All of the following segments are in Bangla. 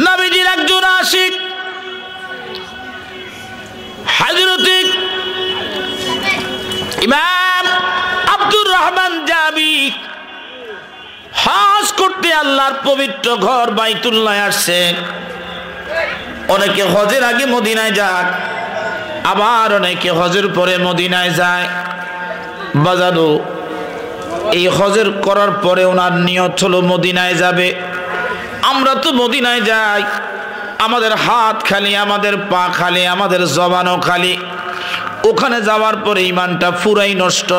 নবীজির একজন আশিক হযরতে ইমাম আব্দুর রহমান জামি হজ করতে আল্লাহর পবিত্র ঘর বাইতুল্লাহ আসছে। অনেকে হজের আগে মদিনায় যায়, আবার অনেকে হজের পরে মদিনায় যায়। বাজারও এই হজের করার পরে ওনার নিয়ত হলো মদিনায় যাবে। আমরা তো মদিনায় যাই, আমাদের হাত খালি, আমাদের পা খালি, আমাদের জবানও খালি। ওখানে যাওয়ার পরে ইমানটা পুরাই নষ্ট।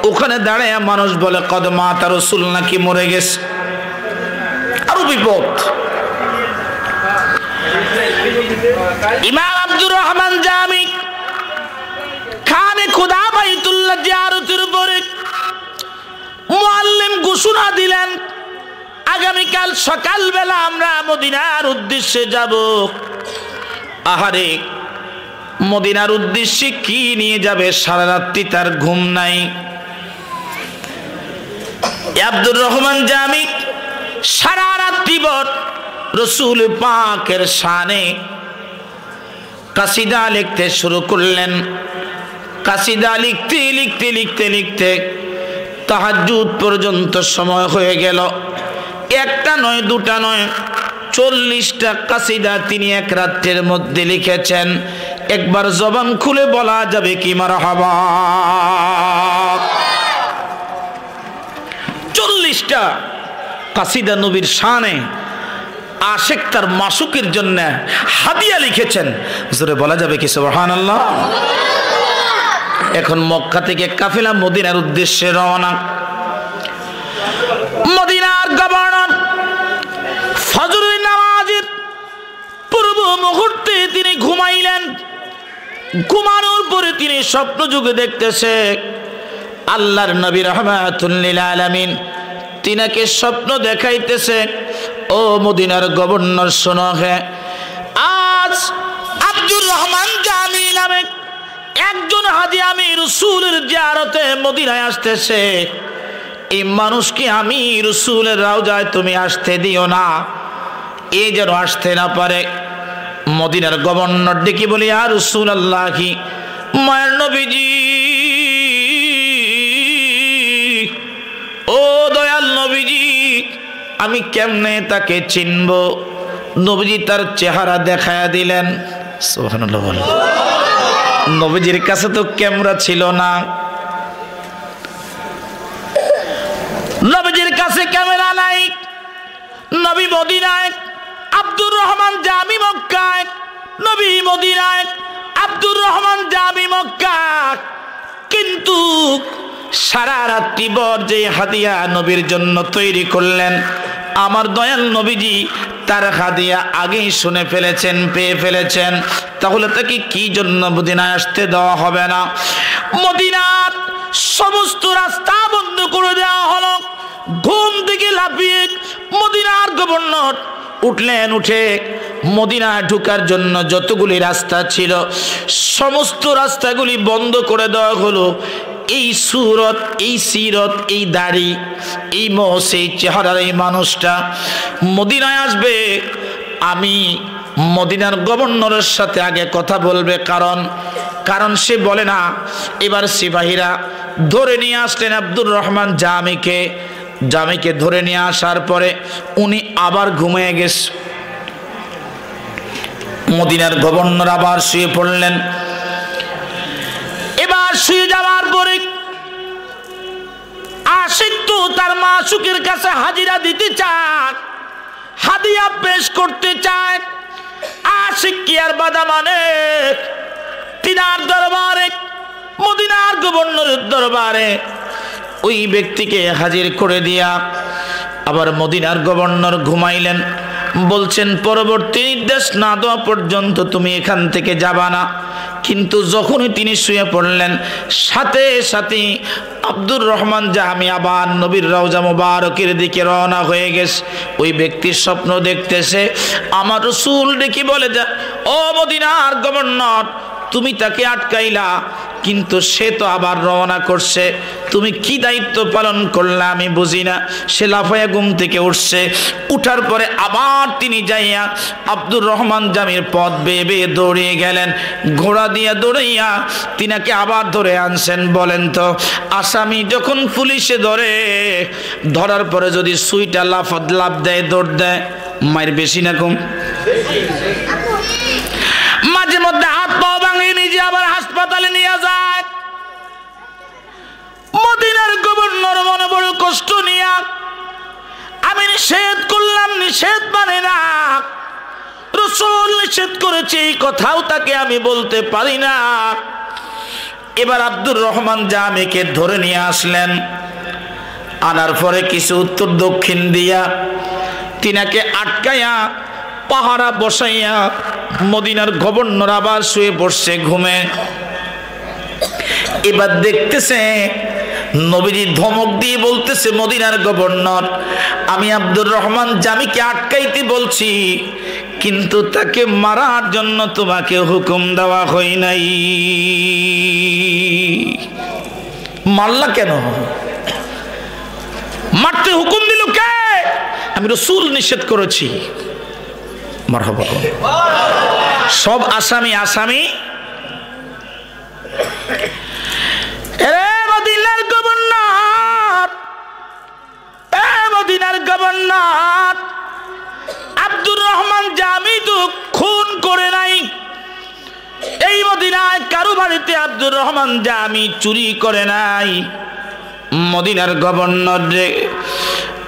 ওখানে দাঁড়ায় মানুষ বলে কদমা তার রাসূল নাকি মরে গেছে, আরো বিপদ। ইমাম আব্দুর রহমান জামি খানে খোদা বাইতুল্লাহ জিয়ারতের পরে মুআল্লিম ঘোষণা দিলেন, আগামীকাল সকালবেলা আমরা মদিনার উদ্দেশ্যে যাব। আহারে, মদিনার উদ্দেশ্যে কি নিয়ে যাবে? সারা রাত্রি তার ঘুম নাই। আব্দুর রহমান জামি সারা রাত্রি ভর রাসূল পাকের শানে কাসিদা লিখতে শুরু করলেন। কাসিদা লিখতে লিখতে লিখতে লিখতে তাহাজ্জুদ পর্যন্ত সময় হয়ে গেল। একটা নয়, দুটা নয়, 40টা কাসিদা তিনি এক রাত্রের মধ্যে লিখেছেন। একবার জবান খুলে বলা যাবে কি মারহাবা? 40টা কাসিদা নবীর শানে আশিক তার মাসুকের জন্য হাদিয়া লিখেছেন। জোরে বলা যাবে কি সুবহানাল্লাহ? এখন মক্কা থেকে কাফেলা মদিনার উদ্দেশ্যে রওনা। মদিনার গভর্নর ফজরের নামাজের পূর্ব মুহূর্তে তিনি ঘুমাইলেন। ঘুমানোর পরে তিনি স্বপ্ন যুগে দেখতেছে আল্লাহর নবী রাহমাতুল লিল আলামিন তিনাকে স্বপ্ন দেখাইতেছে। ও মদিনার গভর্নর শোনো, হে আজ আব্দুর রহমান জামি নামে একজন হাজী আমি রাসূলের জিয়ারতে মদিনায় আসতেছে। এই মানুষকে আমি রাসূলের রওজায় তুমি আসতে দিও না, এই যেন আসতে না পারে। মদিনার গভর্নর ডেকে বলি, ইয়া রাসূলুল্লাহ, মায়ের নবীজি, ও দয়াল নবীজি, আমি কেমনে তাকে চিনব? নবীজি তার চেহারা দেখায়া দিলেন। সুবহানাল্লাহ। নবীজির কাছে তো ক্যামেরা ছিল না, নবীজির কাছে ক্যামেরা নাই। নবী মদিনায়, আব্দুর রহমান জামি মক্কায়। নবী মদিনায়, আব্দুর রহমান জামি মক্কায়। কিন্তু সারা রাত্রি ভর যে হাদিয়া নবীর জন্য তৈরি করলেন, আমার দয়াল নবীজি তার হাদিয়া আগেই শুনে ফেলেছেন, পেয়ে ফেলেছেন। তাহলে তাকে কি জন্য মদিনায় আসতে দেওয়া হবে না? মদিনার সমস্ত রাস্তা বন্ধ করে দেওয়া হলো। ঘুম থেকে লাফিয়ে মদিনার গভর্নর উঠলেন। উঠে মদিনায় ঢোকার জন্য যতগুলি রাস্তা ছিল সমস্ত রাস্তাগুলি বন্ধ করে দেওয়া হলো। এই সুরত, এই সিরত, এই দাড়ি, এই মোস, এই চেহারার এই মানুষটা মদিনায় আসবে, আমি মদিনার গভর্নরের সাথে আগে কথা বলবে। কারণ সে বলে না। এবার সিপাহীরা ধরে নিয়ে আসলেন আব্দুর রহমান জামিকে। জামিকে ধরে নিয়ে আসার পরে উনি আবার ঘুমিয়ে গেছে। মদিনার গভর্নর আবার শুয়ে পড়লেন। এবার শুয়ে যাওয়ার পরে আশিক তো তার মাসুকের কাছে হাজিরা দিতে চায়, হাদিয়া পেশ করতে চায়। আশিক কি আর বাধা মানে? তিনার দরবারে, মদিনার গভর্নরের দরবারে ওই ব্যক্তিকে হাজির করে দিয়া আবার মদিনার গভর্নর ঘুমাইলেন। বলছেন পরবর্তী নির্দেশ না দেওয়া পর্যন্ত তুমি এখান থেকে যাবা না। কিন্তু যখনই তিনি শুয়ে পড়লেন, সাথে সাথে আব্দুর রহমান জামি আবার নবীর রওজা মুবারকের দিকে রওনা হয়ে গেছে। ওই ব্যক্তির স্বপ্ন দেখতেছে, আমার রাসূল ডেকে বলে, ও মদিনার গভর্নর, তুমি তাকে আটকাইলা, কিন্তু সে তো আবার রওনা করছে, তুমি কি দায়িত্ব পালন করলে আমি বুঝি না। সে লাফায়া ঘুম থেকে উঠছে, উঠার পরে আবার তিনি যাইয়া আব্দুর রহমান জামির পথ বেয়ে বেয়ে দৌড়িয়ে গেলেন, ঘোড়া দিয়ে দৌড়াইয়া তিনাকে আবার ধরে আনছেন। বলেন তো আসামি যখন পুলিশে ধরার পরে যদি সুইটা লাফ দেয়, দৌড় দেয়, মায়ের বেশি না কম? মাঝে মধ্যে হাত পাও ভাঙিয়ে নিজে আবার হাসপাতালে নিয়ে যায়। মদিনার গভর্নর মনে বড় কষ্ট নিয়া, আমি নিষেধ করলাম, নিষেধ মানে না, রাসূল নিষেধ করেছে এই কথাও তাকে আমি বলতে পারি না। এবার আব্দুর রহমান জামিকে ধরে নিয়ে আসলেন, আনার পরে কিছু উত্তর দক্ষিণ দিয়া তিনাকে আটকাইয়া পাহারা বসাইয়া মদিনার গভর্নর আবার শুয়ে পড়ছে ঘুমে। এবার দেখতেছে নবীজি ধমক দিয়ে বলতেছে, মদিনার গভর্নর, আমি আব্দুর রহমান জামিকে আটকাইতে বলছি, কিন্তু তাকে মারার জন্য তোমাকে হুকুম দেওয়া হয় নাই। মারলা কেন? মারতে হুকুম দিল কে? আমি রাসূল নিষেধ করেছি। মারহাবা। সব আসামি আসামি। মদিনার গভর্নর, মদিনার গভর্নর, আব্দুর রহমান জামি তো খুন করে নাই। এই মদিনায় কারো বাড়িতে আব্দুর রহমান জামি চুরি করে নাই। মদিনার গভর্নর রে,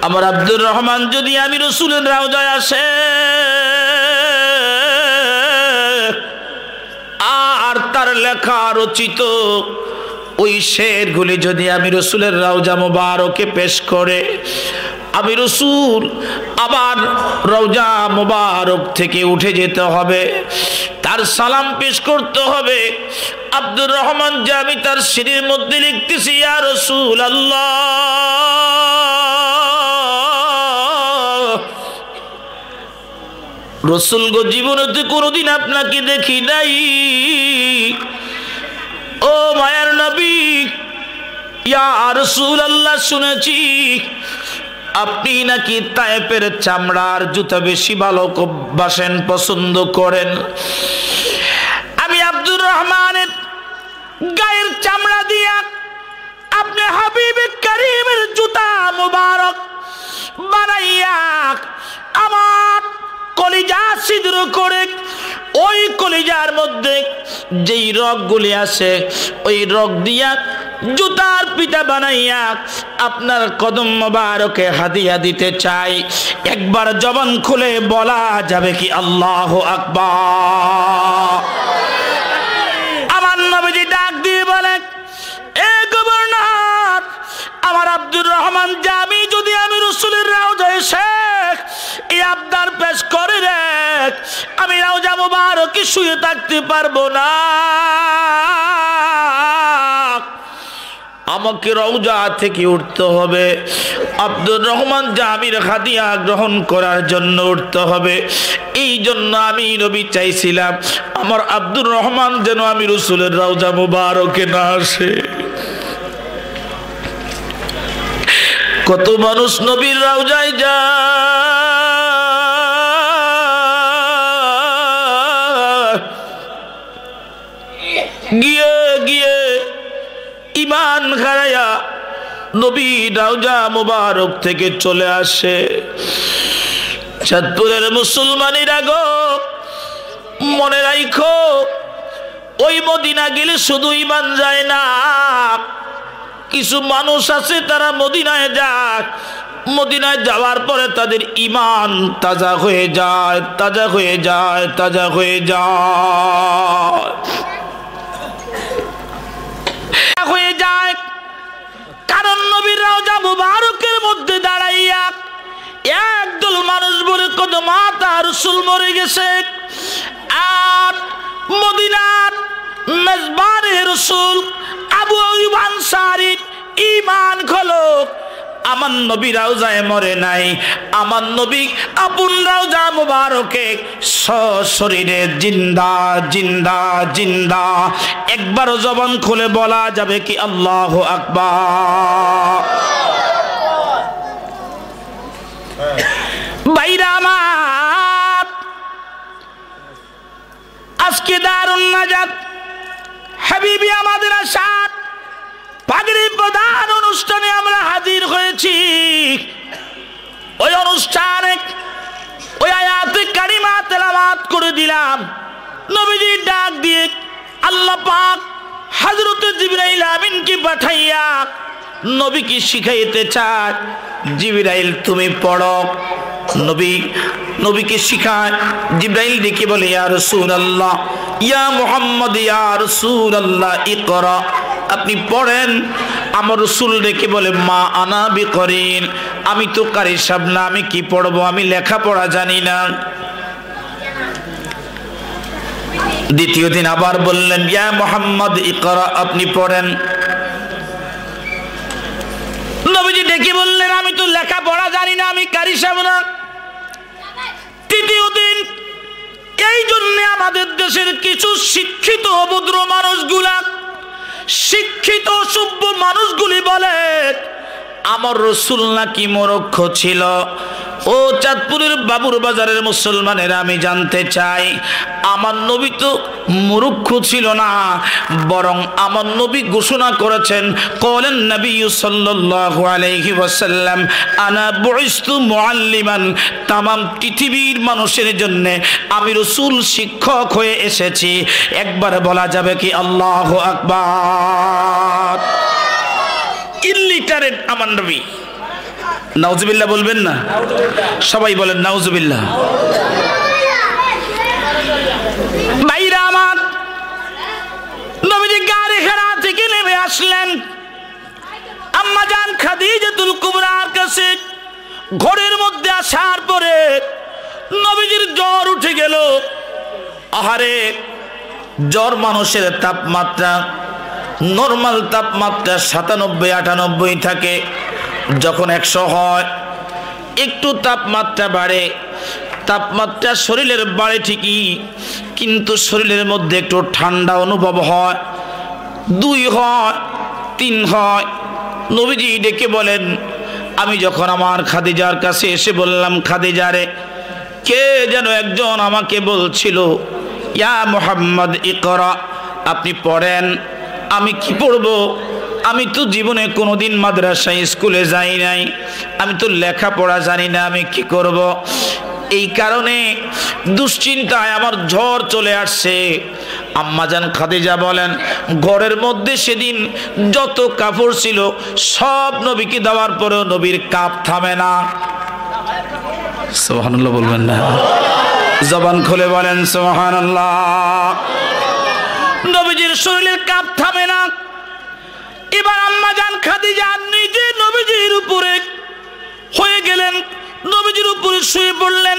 আমার আব্দুর রহমান যদি আমি রাসূলের রওজায় আসে আর তার লেখা রচিত ওই শেরগুলি যদি আমি রাসূলের রওজা মুবারকে পেশ করে, আমি রাসূল আবার রওজা মুবারক থেকে উঠে যেতে হবে, তার সালাম পেশ করতে হবে। আব্দুর রহমান জামি তার সিঁড়ির মধ্যে লিখতেছি, ইয়া রাসূলুল্লাহ, রাসূল গো, জীবনেতে কোনোদিন আপনাকে দেখি নাই। ও মায়ার নবী, ইয়া রাসূলুল্লাহ, শুনেছি আপনি নাকি তায়েফের চামড়ার জুতা বেশি ভালো বাসেন, পছন্দ করেন। আমি আব্দুর রহমানের গায়ের চামড়া দিয়া আপনি হাবিবে কারীমের জুতা মুবারক বানাইয়া আমার কলিজা ছিদ্র করে ওই কলিজার মধ্যে যেই রগগুলি আছে ওই রগ দিয়া জুতার পিতা বানাইয়া আপনার কদম মোবারকে হাদিয়া দিতে চাই। একবার জবান খুলে বলা যাবে কি আল্লাহু আকবার? আমার নবীজি ডাক দিয়ে বলে, এ গভর্নর, আমার আব্দুর রহমান জামি যদি আমি রাসূলের রওজায় এসে এই আবদার পেশ করে রে, আমি রওজা মুবারকে শুয়ে থাকতে পারবো না, আমাকে রওজা থেকে উঠতে হবে, আব্দুর রহমান জামির হাদিয়া গ্রহণ করার জন্য উঠতে হবে। এই জন্য আমি নবী চাইছিলাম আমার আব্দুর রহমান যেন আমি রাসূলের রওজা মুবারকে না আসে। কত মানুষ নবীর রওজায় যায়, গিয়ে গিয়ে ইমান হারায়া নবী রওজা মুবারক থেকে চলে আসে। চাঁদপুরের মুসলমানেরা গো, মনে রাখো, ওই মদিনা গেলে শুধু ইমান যায় না, কিছু মানুষ আছে তারা মদিনায় যায়, মদিনায় যাওয়ার পরে তাদের ইমান তাজা হয়ে যায়, তাজা হয়ে যায়, তাজা হয়ে যায়, হয়ে যায়। কারণ নবীর রওজা মুবারকের মধ্যে দাঁড়াইয়া একদল মানুষ বলে কত মাতা রাসূল মরে গেছে, আর মদিনার মেজবানে রাসূল আবু আইয়ুব আনসারী ঈমান খোলো আমার নবী রওজায় মরে নাই, আমার নবী আপন রওজা মুবারকে সশরীরে জিন্দা জিন্দা জিন্দা। একবার জবান খুলে বলা যাবে কি আল্লাহু আকবার। ভাইরা আমার, আজকে দারুন নাজাত হাবিবি আমাদের আশাদ পাগড়ি প্রদান অনুষ্ঠানে আমরা হাজির হয়েছি। ওই অনুষ্ঠানে ওই আয়াতে কারিমা তেলাওয়াত করে দিলাম। নবীজি ডাক দিয়ে আল্লাহ পাক হযরত জিবরাইল আমিনকে পাঠাইয়া নবীকে শিখাইতে চায়, জিবরাইল তুমি পড়ো। নবীকে শিখায়। জিবরাইল ডেকে বলে ইয়া রাসূলুল্লাহ, ইয়া মুহাম্মদ, ইয়া রাসূলুল্লাহ ইকরা, আপনি পড়েন। আমার রাসূল ডেকে বলে মা আনা বিকরিন, আমি তো কারি সাহেব না, আমি কি পড়বো, আমি লেখাপড়া জানি না। দ্বিতীয় দিন আবার বললেন ইয়া মুহাম্মদ ইকরা, আপনি পড়েন। নবীজি ডেকে বললেন আমি তো লেখাপড়া জানি না, আমি কারি সাহেব না। তৃতীয় দিন এই জন্য আমাদের দেশের কিছু শিক্ষিত অভদ্র মানুষগুলা, শিক্ষিত সভ্য মানুষগুলি বলে আমার রাসূল নাকি মূর্খ ছিল। ও চাঁদপুরের বাবুর বাজারের মুসলমানেরা, আমি জানতে চাই আমার নবী তো মূর্খ ছিল না, বরং আমার নবী ঘোষণা করেছেন কলেন নবী সাল্লাল্লাহু আলাইহি ওয়াসাল্লাম আনা বুইস্তু মুআল্লিমান, তামাম পৃথিবীর মানুষের জন্য আমি রাসূল শিক্ষক হয়ে এসেছি। একবার বলা যাবে কি আল্লাহু আকবার। ইলিটারেট আমার নবী। নাউজুবিল্লাহ বলবেন না? সবাই বলেন নাউজুবিল্লাহ। ভাইরা আমার, নবীজি গাড়ি ঘোড়া থেকে নেমে আসলেন আম্মা জান খাদিজাতুল কুবরার কাছে। ঘরের মধ্যে আসার পরে নবীজির জ্বর উঠে গেল। আহারে, জ্বর মানুষের তাপমাত্রা নরমাল তাপমাত্রা 97-98 থাকে, যখন 100 হয় একটু তাপমাত্রা বাড়ে। তাপমাত্রা শরীরের বাড়ে ঠিকই, কিন্তু শরীরের মধ্যে একটু ঠান্ডা অনুভব হয়। 2 হয়, 3 হয়। নবীজি ডেকে বলেন, আমি যখন আমার খাদিজার কাছে এসে বললাম খাদিজা রে, কে যেন একজন আমাকে বলছিল ইয়া মুহাম্মদ ইকরা, আপনি পড়েন। আমি কি পড়বো? আমি তো জীবনে কোনোদিন মাদ্রাসায় স্কুলে যাই নাই, আমি তো লেখাপড়া জানি না, আমি কি করব? এই কারণে দুশ্চিন্তায় আমার জ্বর চলে আসছে। আম্মাজান খাদিজা বলেন, ঘরের মধ্যে সেদিন যত কাপড় ছিল সব নবীকে দেওয়ার পরেও নবীর কাপ থামে না। সুবহানাল্লাহ বলবেন না? জবান খুলে বলেন সুবহানাল্লাহ। নবীজির শরীরের কাপ থামে না। এবার আম্মাজান খাদিজা নিজে নবীজির উপরে হয়ে গেলেন, নবীজির উপরে শুয়ে পড়লেন,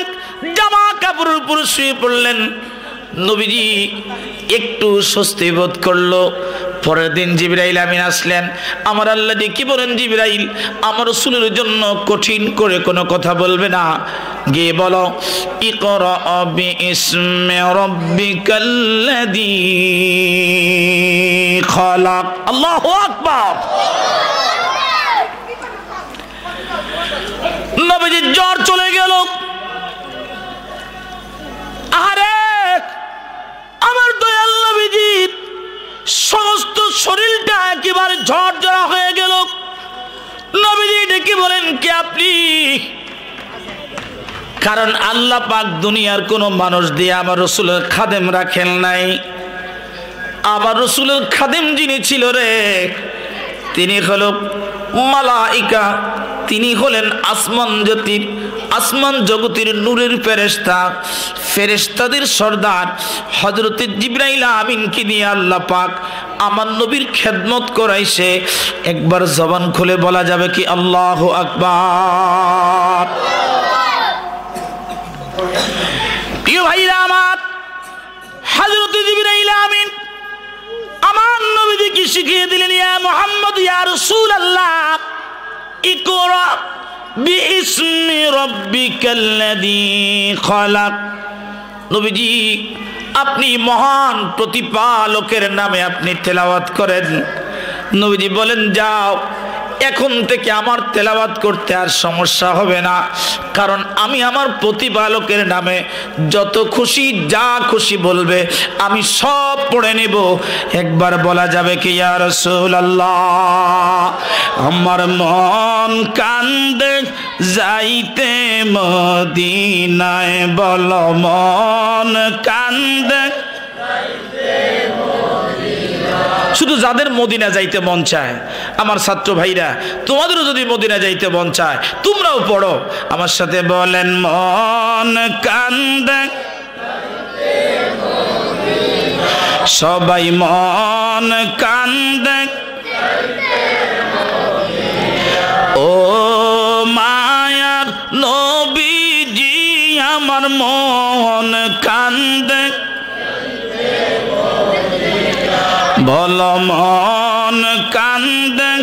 জামা কাপড়ের উপরে শুয়ে পড়লেন। নবীজি একটু স্বস্তি বোধ করলো। পরের দিন জিবরাইল আমিন আসলেন। আমার আল্লাহ কি বলেন, জিবরাইল আমার রাসূলের জন্য কঠিন করে কোনো কথা বলবে না, গিয়ে বলো ইকরা বিইসমি রাব্বিকাল্লাযী খালাক। আল্লাহু আকবার। নবীজির জ্বর চলে গেল। আরে আমার দয়াল নবীজির সমস্ত শরীরটা একেবারে ঝরঝরা হয়ে গেল। নবীজি ডেকে বলেন কে আপনি? কারণ আল্লাহ পাক দুনিয়ার কোন মানুষ দিয়ে আমার রাসূলের খাদেম রাখেন নাই। আমার রাসূলের খাদেম যিনি ছিল রে, তিনি হলো মালাইকা, তিনি হলেন আসমান জগতের নূরের ফেরেশতা, ফেরেশতাদের সর্দার হযরত জিবরাইল আমিনকে দিয়ে আল্লাহ পাক আমার নবীর খেদমত করাইছে। একবার জবান খুলে বলা যাবে কি আল্লাহু আকবার। প্রিয় ভাইরা আমার, হযরত জিবরাইল আমিন আমার নবীকে শিখিয়ে দিলেন ইয়া মুহাম্মদ ইয়া রাসূলুল্লাহ, ইকরা বিইসমি রাব্বিকাল্লাযী খালাক। নবীজি আপনি মহান প্রতিপালকের নামে আপনি তেলাওয়াত করেন। নবীজি বলেন যাও, এখন থেকে আমার তেলাওয়াত করতে আর সমস্যা হবে না, কারণ আমি আমার প্রতিপালকের নামে যত খুশি যা খুশি বলবে আমি সব পড়ে নেব। একবার বলা যাবে কি ইয়া রাসূলুল্লাহ, আমার মন কান্দে যাইতে মদিনায়, বল মন কান্দে। শুধু যাদের মদিনা যাইতে মন চায় আমার ছাত্র ভাইরা, তোমাদেরও যদি মদিনা যাইতে মন চায় তোমরাও পড়ো আমার সাথে, বলেন মন কান্দে, সবাই মন কান্দে, ও মায়ার নবীজি আমার মন কান্দে, বল মন কান্দে।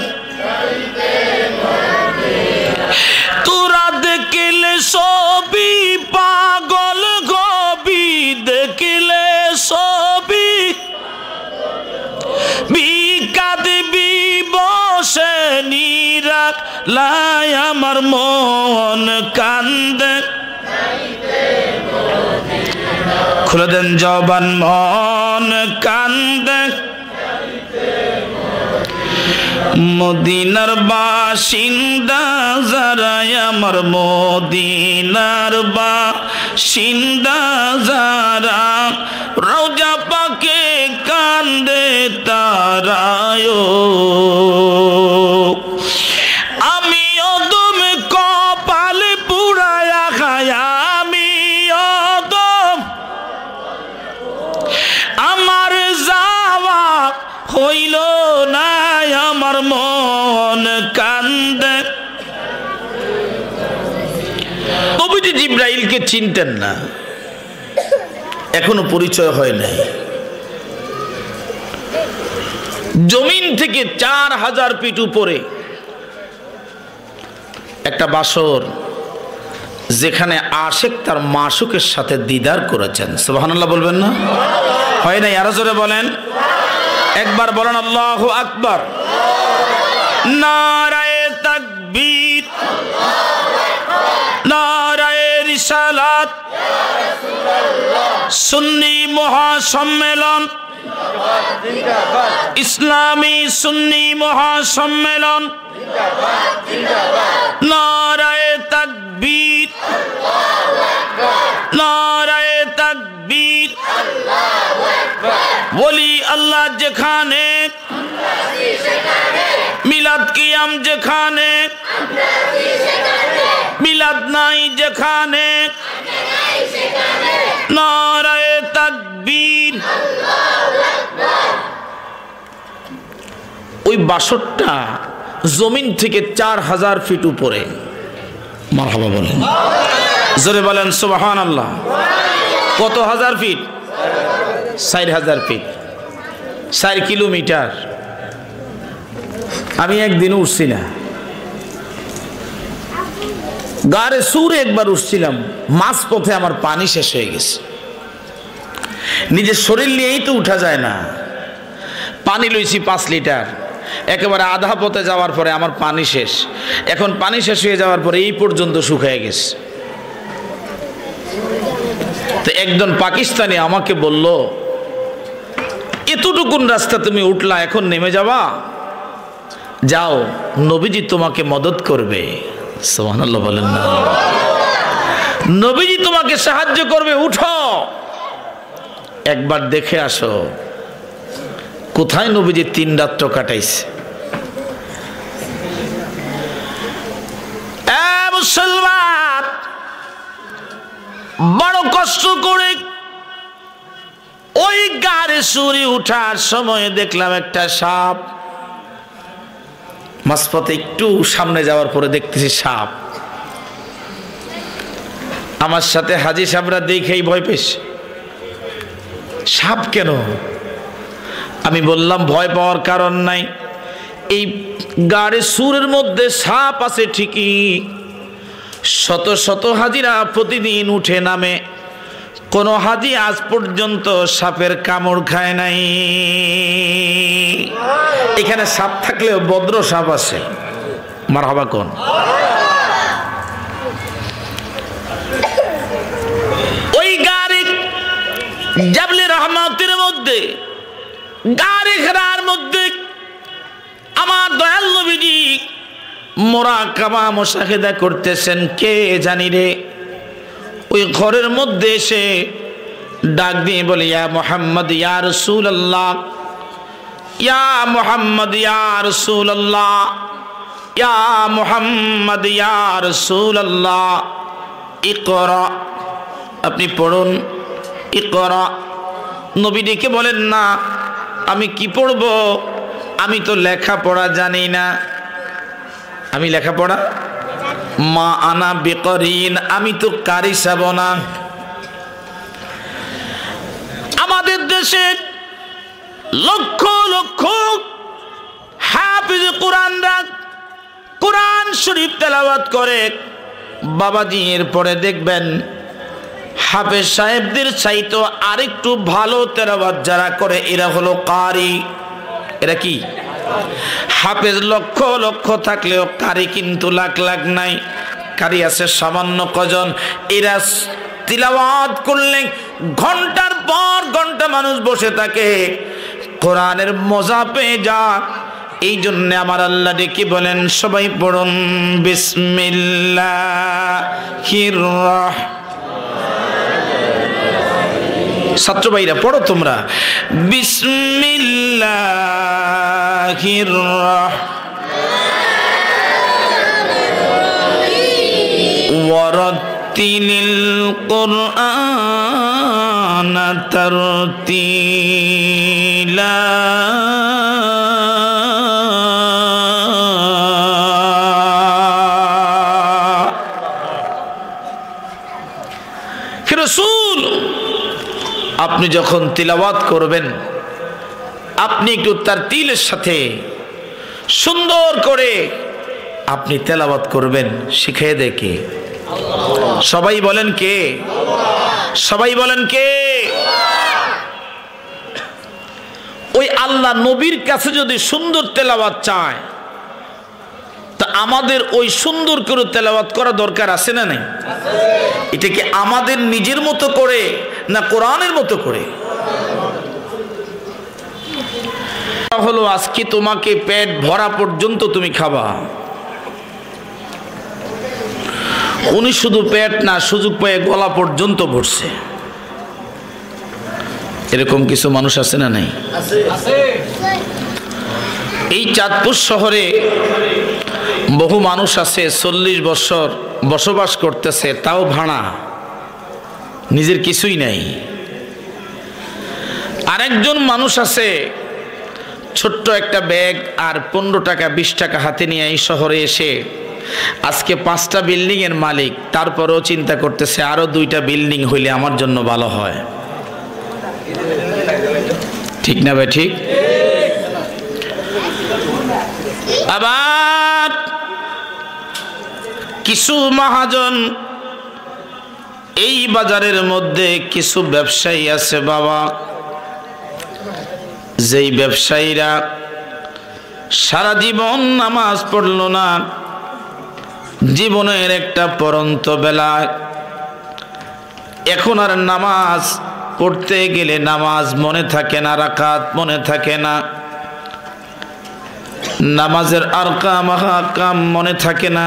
তোরা দেখলে সবই পাগল গবি, দেখলে সবই বিকাদিবি বসে নিরাক লাই, আমার মন কান্দে। খুলে দেন জবান, মন কান্দে। মদিনার বাসিন্দা যারা, আমার মদিনার বাসিন্দা যারা, রওজা পাকে কান্দে তারায়। আমি অদম কপাল পুরায়া খায়া, আমি অদম আমার যাওয়া হইল না, আমার মন কান্দে। নবীজি জিবরাইলকে চিনতেন না, এখনো পরিচয় হয় নাই। জমিন থেকে 4000 ফিট উপরে একটা বাসর, যেখানে আশিক তার মাশুকের সাথে দিদার করেছেন। সুবহানাল্লাহ বলবেন না? হয় নাই? আরো জোরে বলেন, একবার বলেন আল্লাহু আকবার। নারায়ে তাকবীর, নারায়ে রিসালাত। সুন্নি মহাসম্মেলন, ইসলামী সুন্নি মহাসম্মেলন, নারায়ে তাকবীর, নারায়ে তাকবীর। ওলি আল্লাহ যেখানে, মিলাদ কিয়াম যেখানে, মিলাদ নাই যেখানে, নারায়ে তাকবীর। ওই বাসরটা জমিন থেকে 4000 ফিট উপরে। মারহাবা বলেন, জোরে বলেন সুবহানাল্লাহ। কত হাজার ফিট? 4000 fit, 4 kilometre. আমি একদিন উঠছি না, গাড়ে সুরে একবার উঠছিলাম, মাঝ পথে আমার পানি শেষ হয়ে গেছে। নিজের শরীর নিয়েই তো উঠা যায় না। পানি লইছি 5 লিটার, একেবারে আধা পথে যাওয়ার পরে আমার পানি শেষ। এখন পানি শেষ হয়ে যাওয়ার পরে এই পর্যন্ত শুকিয়ে গেছে। তো একজন পাকিস্তানি আমাকে বলল, এতটুকুন রাস্তা তুমি উঠলা, এখন নেমে যাবা? যাও, নবীজি তোমাকে মদত করবে। সুবহানাল্লাহ বলেন না? নবীজি তোমাকে সাহায্য করবে, উঠো একবার দেখে আসো কোথায় নবীজি 3 রাত্র কাটাইছে। মুসলমান বড় কষ্ট করে ওই গাড়ি সুরি উঠার সময় দেখলাম একটা সাপ। মাঝপথে একটু সামনে যাওয়ার পরে দেখতেছি সাপ। আমার সাথে হাজী সাহেবরা দেখেই ভয় পেয়েছে। সাপ কেন? আমি বললাম ভয় পাওয়ার কারণ নাই, এই গাড়ে সুরের মধ্যে সাপ আছে ঠিকই, শত শত হাজিরা প্রতিদিন উঠে নামে, কোন হাজি আজ পর্যন্ত সাপের কামড় খায় নাই। এখানে সাপ থাকলেও ভদ্র সাপ আছে। মারহাবা কোন। ওই গাড়ি জাবলে রহমতের মধ্যে, গাড়ি ঘেরার মধ্যে আমার দয়াল নবীজি মুরাকাবা মুশাহিদা করতেছেন। কে জানি রে ওই ঘরের মধ্যে এসে ডাক দিয়ে বলে, ইয়া মুহাম্মদ ইয়া রাসূলুল্লাহ, ইয়া মুহাম্মদ ইয়া রাসূলুল্লাহ, ইয়া মুহাম্মদ ইয়া রাসূলুল্লাহ, ইকরা, আপনি পড়ুন, ইকরা। নবী ডেকে বলেন, না আমি কি পড়ব, আমি তো লেখাপড়া জানি না। আমি লেখাপড়া, মা আনা বিকরিন, আমি তো কারি সাব না। আমাদের দেশে লক্ষ লক্ষ হাফিজ কোরআনরা কোরআন শরীফ তেলাওয়াত করে। বাবাজি এরপরে দেখবেন হাফেজ সাহেবদের চাইতো আরেকটু ভালো তেলাওয়াত যারা করে এরা হলো কারি। এরা কি হাফেজ লক্ষ লক্ষ থাকলেও কারি কিন্তু লাখ লাখ নাই। কারি আছে সামান্য কজন। এরা তিলাওয়াত করলে ঘন্টার পর ঘন্টা মানুষ বসে থাকে, কোরআনের মজা পেয়ে যা। এই জন্য আমার আল্লাহ ডেকে বলেন, সবাই পড়ুন বিসমিল্লাহির রাহমানির। ছাত্র ভাইরা পড়ো তোমরা, বিসমিল্লাহির রাহমানির ওয়ারাতিলিল কুরআনা তারতিলা। রাসূল আপনি যখন তিলাওয়াত করবেন, আপনি একটু তারতিলের সাথে সুন্দর করে আপনি তেলাওয়াত করবেন। শিখিয়ে দেয় কে? সবাই বলেন কে? সবাই বলেন কে? ওই আল্লাহ নবীর কাছে যদি সুন্দর তেলাওয়াত চায়, তা আমাদের ওই সুন্দর করে তেলাওয়াত করা দরকার আছে না নাই? এটা কি আমাদের নিজের মতো করে না কোরআনের মতো করে? হলো আজকে তোমাকে পেট ভরা পর্যন্ত তুমি খাবা। উনি শুধু পেট না, সুযোগ পেয়ে গলা পর্যন্ত ভরছে। এরকম কিছু মানুষ আছে না নাই? এই চাঁদপুর শহরে বহু মানুষ আছে 40 বছর বসবাস করতেছে, তাও ভাড়া, নিজের কিছুই নাই। আরেকজন মানুষ আছে ছোট্ট একটা ব্যাগ আর 15 টাকা 20 টাকা হাতে নিয়ে এই শহরে এসে আজকে 5টা বিল্ডিং এর মালিক, তারপরেও চিন্তা করতেছে আরো 2টা বিল্ডিং হইলে আমার জন্য ভালো হয়। ঠিক না ভাই? ঠিক। আবার কিছু মহাজন এই বাজারের মধ্যে কিছু ব্যবসায়ী আছে বাবা, যেই ব্যবসায়ীরা সারা জীবন নামাজ পড়ল না, জীবনের একটা পরন্ত বেলা এখন আর নামাজ পড়তে গেলে নামাজ মনে থাকে না, রাকাত মনে থাকে না, নামাজের আরকাম আহকাম মনে থাকে না,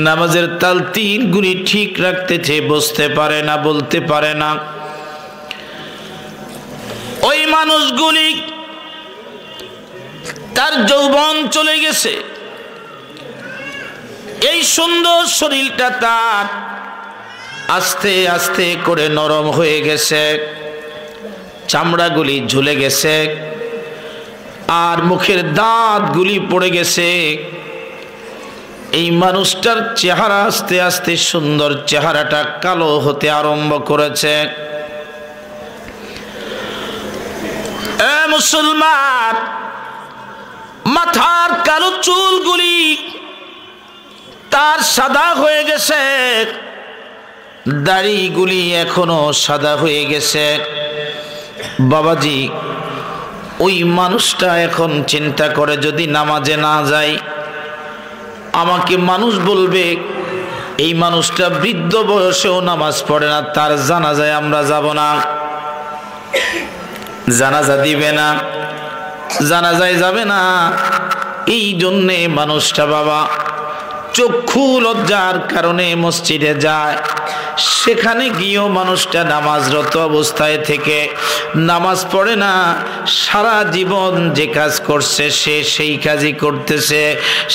নামাজের তালতিল গুলি ঠিক রাখতেছে, বুঝতে পারে না, বলতে পারে না। ওই মানুষগুলি তার যৌবন চলে গেছে, এই সুন্দর শরীরটা তার আস্তে আস্তে করে নরম হয়ে গেছে, চামড়াগুলি ঝুলে গেছে, আর মুখের দাঁতগুলি পড়ে গেছে। এই মানুষটার চেহারা আস্তে আস্তে সুন্দর চেহারাটা কালো হতে আরম্ভ করেছে। মুসলমান, মাথার কালো চুলগুলি তার সাদা হয়ে গেছে, দাড়িগুলি এখনো সাদা হয়ে গেছে। বাবাজি, ওই মানুষটা এখন চিন্তা করে যদি নামাজে না যাই আমাকে মানুষ বলবে এই মানুষটা বৃদ্ধ বয়সেও নামাজ পড়ে না, তার জানাজায় আমরা যাব না, জানাজা দিবে না, জানাজায় যাবে না। এই জন্যে মানুষটা বাবা চক্ষু লজ্জার কারণে মসজিদে যায়। সেখানে গিয়েও মানুষটা নামাজরত অবস্থায় থেকে নামাজ পড়ে না, সারা জীবন যে কাজ করছে সে সেই কাজই করতেছে।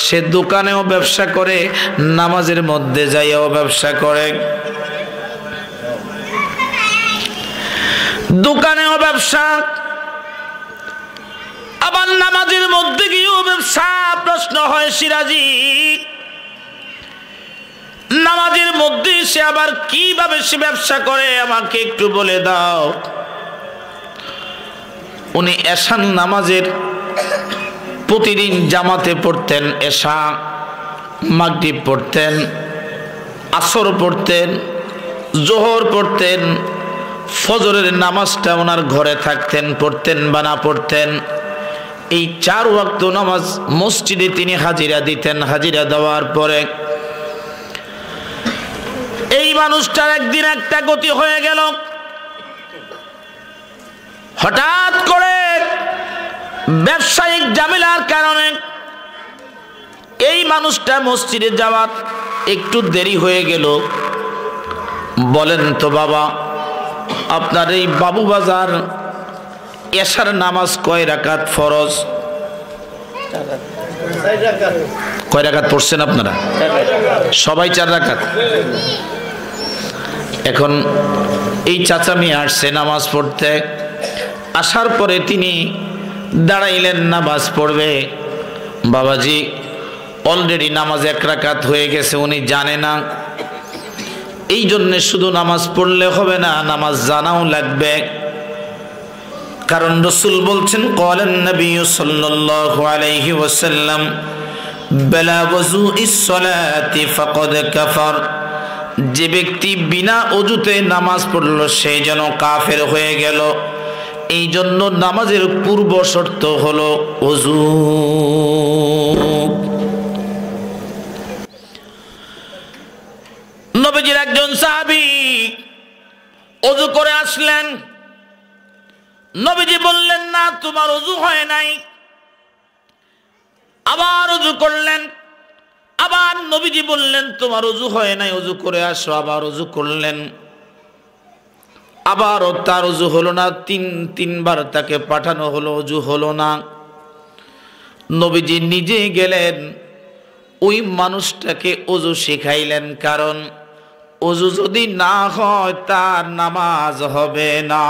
সে দোকানেও ব্যবসা করে, নামাজের মধ্যে যাইয়াও ব্যবসা করে, দোকানেও ব্যবসা আবার নামাজের মধ্যে গিয়েও ব্যবসা। প্রশ্ন হয় সিরাজি, নামাজের মধ্যে সে আবার কিভাবে সে ব্যবসা করে আমাকে একটু বলে দাও। উনি এশার নামাজের প্রতিদিন জামাতে পড়তেন, এশা মাগরিব পড়তেন, আসর পড়তেন, জোহর পড়তেন, ফজরের নামাজটা ওনার ঘরে থাকতেন, পড়তেন বা না পড়তেন। এই 4 ওয়াক্ত নামাজ মসজিদে তিনি হাজিরা দিতেন। হাজিরা দেওয়ার পরে এই মানুষটার একদিন একটা গতি হয়ে গেল। হঠাৎ করে ব্যবসায়িক ঝামেলার কারণে এই মানুষটা মসজিদে যাওয়ার একটু দেরি হয়ে গেল। বলেন তো বাবা, আপনার এই বাবুবাজার এশার নামাজ কয় রাকাত ফরজ? কয় রাকাত পড়ছেন আপনারা? সবাই 4 রাকাত। এখন এই চাচা মেয়ে আসছে নামাজ পড়তে, আসার পরে তিনি দাঁড়াইলেন নামাজ পড়বে। বাবাজি অলরেডি নামাজ 1 রাকাত হয়ে গেছে, উনি জানে না। এই জন্যে শুধু নামাজ পড়লে হবে না, নামাজ জানাও লাগবে। কারণ রাসূল বলছেন, ক্বালান নবী সাল্লাল্লাহু আলাইহি ওয়াসাল্লাম বালা ওযুইস সালাতি ফাকাদ কাফার। যে ব্যক্তি বিনা ওযুতে নামাজ পড়ল সে যেন কাফের হয়ে গেল। এই জন্য নামাজের পূর্ব শর্ত হলো ওযু। নবীজির একজন সাহাবী ওযু করে আসলেন। নবীজি বললেন, না তোমার ওযু হয় নাই। আবার ওযু করলেন। আবার নবীজি বললেন, তোমার ওযু হয় নাই, ওযু করে আসো। আবার ওযু করলেন, আবারও তার ওযু হলো না। তিনবার তাকে পাঠানো হলো, ওযু হলো না। নবীজি নিজে গেলেন, ওই মানুষটাকে ওযু শিখাইলেন। কারণ ওযু যদি না হয় তার নামাজ হবে না।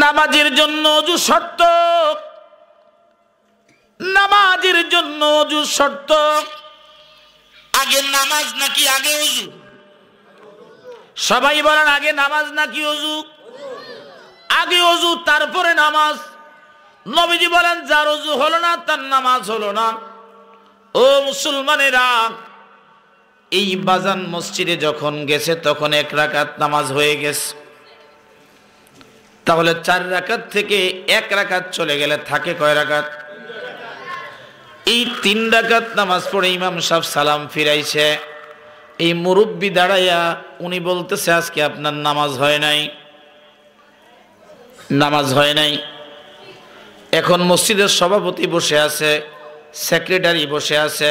নামাজের জন্য ওযু শর্ত, নামাজের জন্য ওযু শর্ত। আগে নামাজ নাকি আগে ওযু? সবাই বলেন, আগে নামাজ নাকি ওযু? আগে ওযু তারপরে নামাজ। নবীজি বলেন, যার ওযু হলো না তার নামাজ হলো না। ও মুসলমানেরা, এই বাজান মসজিদে যখন গেছে তখন 1 রাকাত নামাজ হয়ে গেছে। তাহলে 4 রাকাত থেকে 1 রাকাত চলে গেলে থাকে কয় রাকাত? এই 3 রাকাত নামাজ পড়ে ইমাম সাহেব সালাম ফিরাইছে। এই মুরব্বি দাঁড়াইয়া উনি বলতেছে, আজকে আপনার নামাজ হয় নাই, নামাজ হয় নাই। এখন মসজিদের সভাপতি বসে আছে, সেক্রেটারি বসে আছে,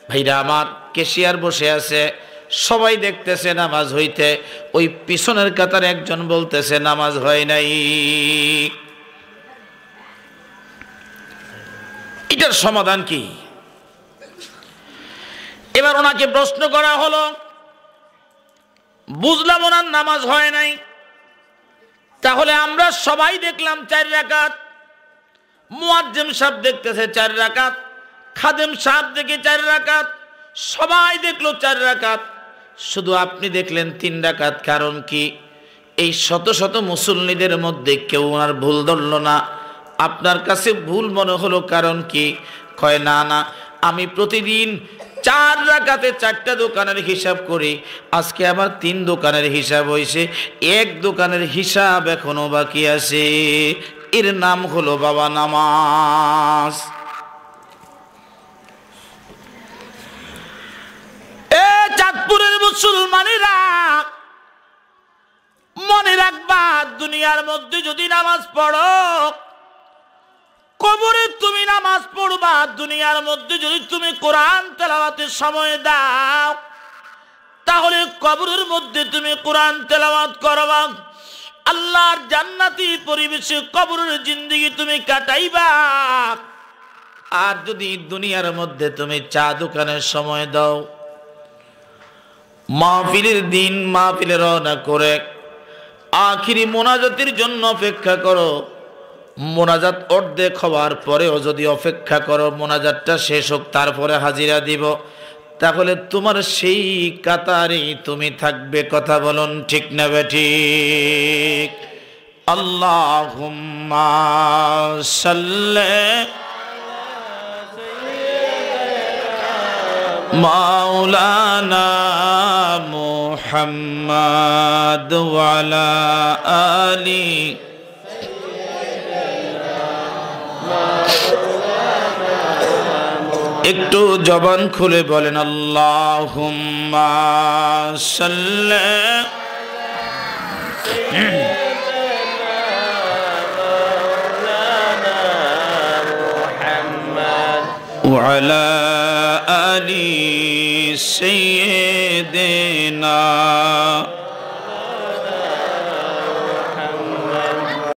ভাইরা আমার ক্যাশিয়ার বসে আছে, সবাই দেখতেছে নামাজ হইতে। ওই পিছনের কাতারে একজন বলতেছে নামাজ হয় নাই। এটার সমাধান কি? এবার ওনাকে প্রশ্ন করা হলো, বুঝলাম ওনার নামাজ হয় নাই, তাহলে আমরা সবাই দেখলাম 4 রাকাত, মুয়াজ্জিম সাহেব দেখতেছে 4 রাকাত, খাদেম সাহেব দেখে 4 রাকাত, সবাই দেখলো 4 রাকাত, শুধু আপনি দেখলেন 3 রাকাত। কারণ কি? এই শত শত মুসল্লিদের মধ্যে কেউ ওনার ভুল ধরল না। আপনার কাছে ভুল মনে হলো কারণ কি? কয় না না, আমি প্রতিদিন 4 রাকাতে 4টা দোকানের হিসাব করি, আজকে আবার 3 দোকানের হিসাব হয়েছে, 1 দোকানের হিসাব এখনো বাকি আছে। এর নাম হলো বাবা নামাজ। এ চাঁদপুরের মুসলমানেরা মনে রাখবা, দুনিয়ার মধ্যে যদি নামাজ পড়ো, কবরে তুমি নামাজ পড়বা। দুনিয়ার মধ্যে যদি তুমি কোরআন তেলাওয়াতের সময় দাও, তাহলে কবরের মধ্যে তুমি কোরআন তেলাওয়াত করবা। আল্লাহর জান্নাতি পরিবেশে কবরের জিন্দেগি তুমি কাটাইবা। আর যদি দুনিয়ার মধ্যে তুমি চা দোকানের সময় দাও, মাহফিলের দিন মাহফিলে রওনা করে আখিরি মোনাজাতের জন্য অপেক্ষা করো, মোনাজাত অর্ধেক হওয়ার পরেও যদি অপেক্ষা করো মোনাজাতটা শেষ হোক তারপরে হাজিরা দিব, তাহলে তোমার সেই কাতারে তুমি থাকবে। কথা বলুন ঠিক না বেঠিক? আল্লাহুম্মা সাল্লি মাওলানা মুহাম্মদ ওয়া আলা আলি। একটু জবান খুলে বলেন আল্লাহুম্মা সাল্লি ওয়া আলা আলি সাইয়্যিদিনা